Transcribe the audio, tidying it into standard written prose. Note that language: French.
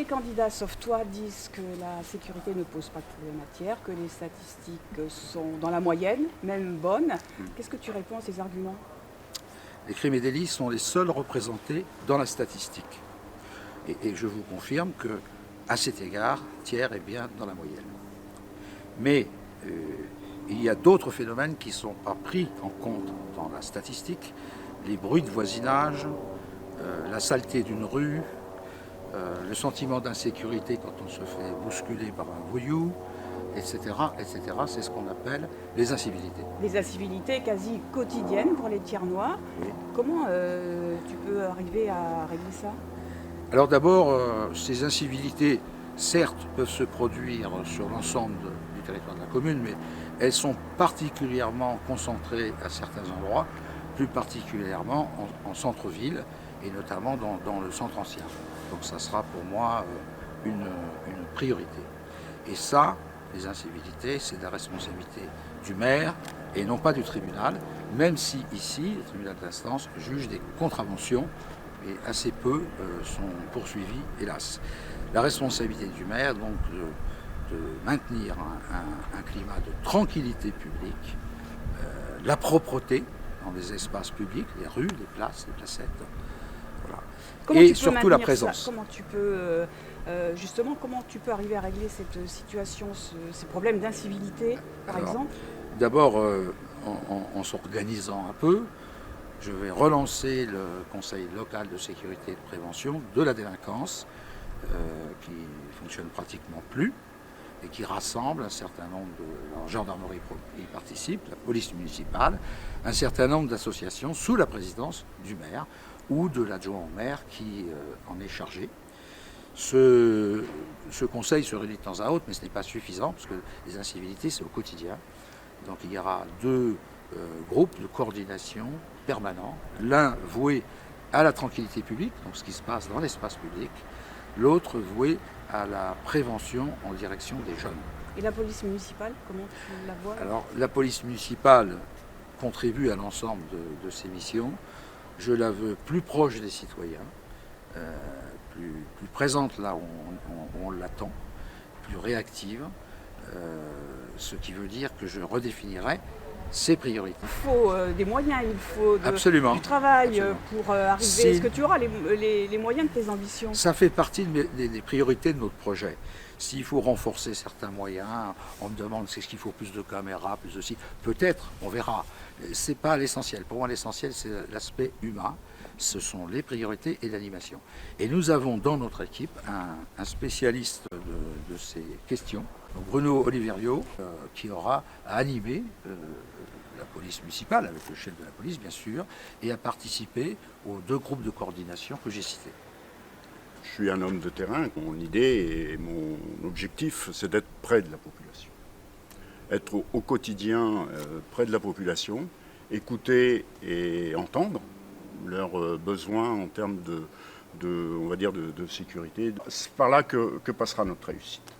candidats, sauf toi, disent que la sécurité ne pose pas de problème à Thiers, que les statistiques sont dans la moyenne, même bonnes. Qu'est-ce que tu réponds à ces arguments? Les crimes et délits sont les seuls représentés dans la statistique. Et je vous confirme que, à cet égard, Thiers est bien dans la moyenne. Mais il y a d'autres phénomènes qui ne sont pas pris en compte dans la statistique. Les bruits de voisinage, la saleté d'une rue, le sentiment d'insécurité quand on se fait bousculer par un voyou, etc., etc. C'est ce qu'on appelle les incivilités. Les incivilités quasi quotidiennes pour les Thiernois. Oui. Comment tu peux arriver à régler ça? Alors d'abord, ces incivilités, certes, peuvent se produire sur l'ensemble du territoire de la commune, mais elles sont particulièrement concentrées à certains endroits, plus particulièrement en centre-ville et notamment dans le centre ancien. Donc ça sera pour moi une priorité. Et ça, les incivilités, c'est de la responsabilité du maire et non pas du tribunal, même si ici, le tribunal d'instance juge des contraventions et assez peu sont poursuivis, hélas. La responsabilité du maire, donc, de maintenir un climat de tranquillité publique, la propreté dans les espaces publics, les rues, les places, les placettes, voilà. Et surtout la présence. Comment tu peux, justement, comment tu peux arriver à régler cette situation, ces problèmes d'incivilité, par exemple? D'abord, en s'organisant un peu, je vais relancer le Conseil local de sécurité et de prévention de la délinquance, qui ne fonctionne pratiquement plus et qui rassemble un certain nombre de... La gendarmerie y participe, la police municipale, un certain nombre d'associations sous la présidence du maire ou de l'adjoint au maire qui en est chargé. Ce conseil se réunit de temps à autre, mais ce n'est pas suffisant, parce que les incivilités, c'est au quotidien. Donc il y aura deux groupes de coordination permanents, l'un voué à la tranquillité publique, donc ce qui se passe dans l'espace public, l'autre voué à la prévention en direction des jeunes. Et la police municipale, comment tu la vois? Alors la police municipale contribue à l'ensemble de ces missions. Je la veux plus proche des citoyens, plus présente là où on l'attend, plus réactive, ce qui veut dire que je redéfinirai ses priorités. Il faut des moyens, il faut Absolument. du travail. Absolument. Pour arriver. Est-ce que tu auras les moyens de tes ambitions? Ça fait partie des priorités de notre projet. S'il faut renforcer certains moyens, on me demande est-ce qu'il faut plus de caméras, plus de ci, peut-être, on verra. C'est pas l'essentiel. Pour moi, l'essentiel, c'est l'aspect humain. Ce sont les priorités et l'animation. Et nous avons dans notre équipe un spécialiste de ces questions, donc Bruno Oliverio, qui aura à animer la police municipale, avec le chef de la police bien sûr, et à participer aux deux groupes de coordination que j'ai cités. Je suis un homme de terrain, mon idée et mon objectif, c'est d'être près de la population. Être au quotidien près de la population, écouter et entendre leurs besoins en termes on va dire de sécurité. C'est par là que passera notre réussite.